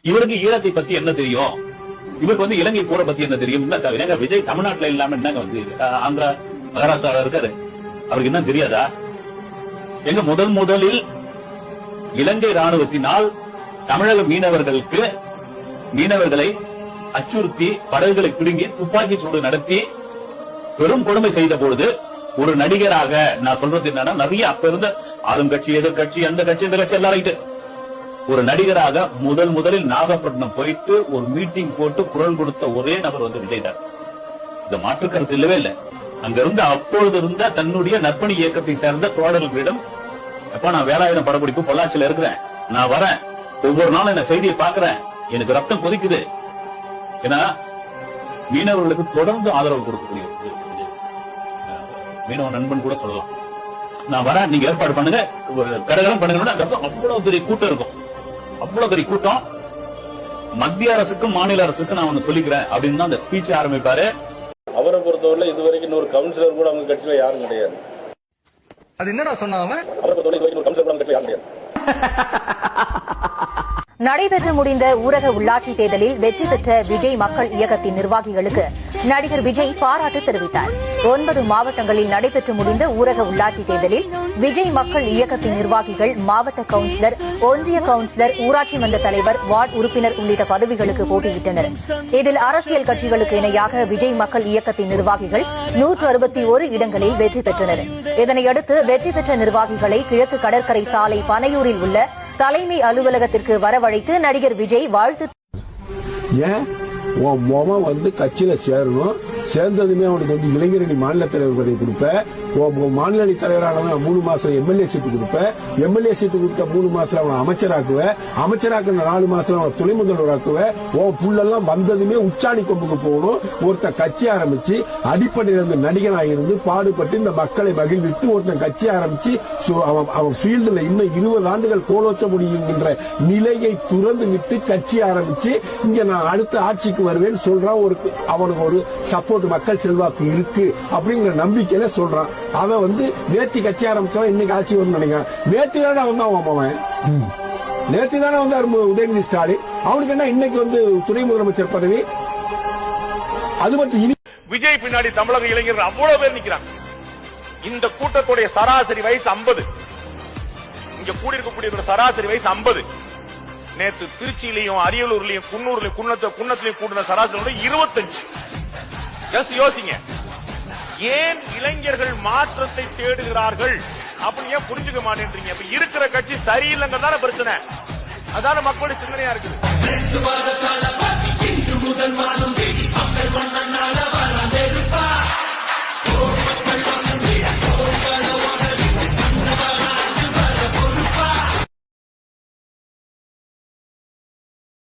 இவருக்கு ஈழத்தை பத்தி என்ன தெரியும்? இவருக்கு வந்து இலங்கை போரை பத்தி என்ன தெரியும்? விஜய் தமிழ்நாட்டுல இல்லாம என்னங்க வந்து ஆந்திரா மகாராஷ்டிரால இருக்காரு, அவருக்கு என்ன தெரியாதா? எங்க முதலில் இலங்கை ராணுவத்தினால் தமிழக மீனவர்களை அச்சுறுத்தி படகுகளை பிடுங்கி துப்பாக்கி சூடு நடத்தி பெரும் கொடுமை செய்த பொழுது ஒரு நடிகராக நான் சொல்றது என்னன்னா, நிறைய அப்ப இருந்த ஆளும் கட்சி எதிர்கட்சி அந்த கட்சி இந்த கட்சி எல்லாரும் ஒரு நடிகராக முதலில் நாகப்பட்டினம் போயிட்டு ஒரு மீட்டிங் போட்டு குரல் கொடுத்த ஒரே நபர் வந்து விஜய் தான். இந்த மாற்று கருத்து இல்லவே இல்லை. அங்க இருந்த அப்பொழுது இருந்த தன்னுடைய நற்பணி இயக்கத்தை சேர்ந்த தோழர்களிடம், அப்ப நான் வேலாயுதம் படப்பிடிப்பு பொள்ளாச்சியில இருக்கிறேன், நான் வரேன், ஒவ்வொரு நாளும் இந்த செய்தியை பாக்குறேன், எனக்கு ரத்தம் கொதிக்குது. ஏன்னா மீனவர்களுக்கு தொடர்ந்து ஆதரவு கொடுக்கக்கூடிய மீனவ நண்பன் கூட சொல்லலாம். நான் வரேன், நீங்க ஏற்பாடு பண்ணுங்க, கடகரம் பண்ணுங்க. அவ்வளவு பெரிய கூட்டம் இருக்கும், அவ்வளவு பெரிய கூட்டம். மத்திய அரசுக்கும் மாநில அரசுக்கும் நான் ஒண்ணு சொல்லிக்கிறேன் அப்படின்னு தான் அந்த ஸ்பீச் ஆரம்பிப்பாரு. அவரை பொறுத்தவரை இதுவரைக்கும் இன்னொரு கவுன்சிலர் கூட அவங்க கட்சியில யாரும் கிடையாது. அது என்னடா சொன்னாங்க? அவரை பொறுத்தவரை இதுவரைக்கும் கவுன்சிலர் கூட கட்சியில யாரும் கிடையாது. நடைபெற்று முடிந்த ஊரக உள்ளாட்சி தேர்தலில் வெற்றி பெற்ற விஜய் மக்கள் இயக்கத்தின் நிர்வாகிகளுக்கு நடிகர் விஜய் பாராட்டு தெரிவித்தார். 9 மாவட்டங்களில் நடைபெற்று முடிந்த ஊரக உள்ளாட்சி தேர்தலில் விஜய் மக்கள் இயக்கத்தின் நிர்வாகிகள் மாவட்ட கவுன்சிலர், ஒன்றிய கவுன்சிலர், ஊராட்சி மன்ற தலைவர், வார்டு உறுப்பினர் உள்ளிட்ட பதவிகளுக்கு போட்டியிட்டனர். இதில் அரசியல் கட்சிகளுக்கு இணையாக விஜய் மக்கள் இயக்கத்தின் நிர்வாகிகள் 161 இடங்களில் வெற்றி பெற்றனர். இதனையடுத்து வெற்றி பெற்ற நிர்வாகிகளை கிழக்கு கடற்கரை சாலை பனையூரில் உள்ள தலைமை அலுவலகத்திற்கு வரவழைத்து நடிகர் விஜய் வாழ்த்து. ஏன் உன் மொமன் வந்து கட்சியில சேரணும், சேர்ந்ததுமே அவனுக்கு வந்து இளைஞரணி மாநில தலைவர் பதவி கொடுப்ப, மாநில தலைவரானவன் 3 மாசம் எம்எல்ஏ சீட்டு கொடுப்ப, எம்எல்ஏ சீட்டு கொடுத்த 3 மாசம் அவன் அமைச்சராக்குவ, அமைச்சராக்குன 4 மாசம் அவன் துணை முதல்வராக்குவ. உன் புள்ளெல்லாம் வந்ததுமே உச்சாணி கொம்புக்கு போகணும். ஒருத்தன் கட்சி ஆரம்பிச்சு அடிப்படையில இருந்து நடிகனாக இருந்து பாடுபட்டு இந்த மக்களை மகிழ்வித்து ஒருத்தன் கட்சி ஆரம்பிச்சு அவன் ஃபீல்டுல இன்னும் 20 ஆண்டுகள் கோலோச்ச முடியுங்கிற நிலையை துறந்து விட்டு கட்சி ஆரம்பிச்சு இங்க நான் அடுத்த ஆட்சிக்கு வருவேன்னு சொல்றான். அவனுக்கு ஒரு சப்போர்ட் மக்கள் செல்வாக்கு இருக்கு அப்படிங்கிற நம்பிக்கையில சொல்றான். அவன் வந்து நேத்தி கட்சி ஆரம்பிச்சவன் இன்னைக்கு ஆட்சி வரும்னு நினைக்கிறான். நேத்தி தானே வந்தான் அவன், நேத்தி தானே வந்தார் உதயநிதி ஸ்டாலின். அவனுக்கு என்ன இன்னைக்கு வந்து துணை முதலமைச்சர் பதவி? அது மட்டும் இனி விஜய் பின்னாடி தமிழக இளைஞர்கள் அவ்வளவு பேர் நிக்கிறாங்க. இந்த கூட்டத்துடைய சராசரி வயசு 50. இங்க கூடியிருக்கக்கூடிய சராசரி வயசு 50. நேற்று திருச்சியிலையும் அரியலூர்லயும் குன்னூர்லயும் குன்னத்திலையும் கூட்டின சராசரி 25. யோசிங்க, ஏன் இளைஞர்கள் மாற்றத்தை தேடுகிறார்கள் அப்படின்னு ஏன் புரிஞ்சுக்க மாட்டேன்றீங்க? இப்ப இருக்கிற கட்சி சரியில்லைங்கிறதான பிரச்சனை, அதான மக்களுடைய சிந்தனையா இருக்குது.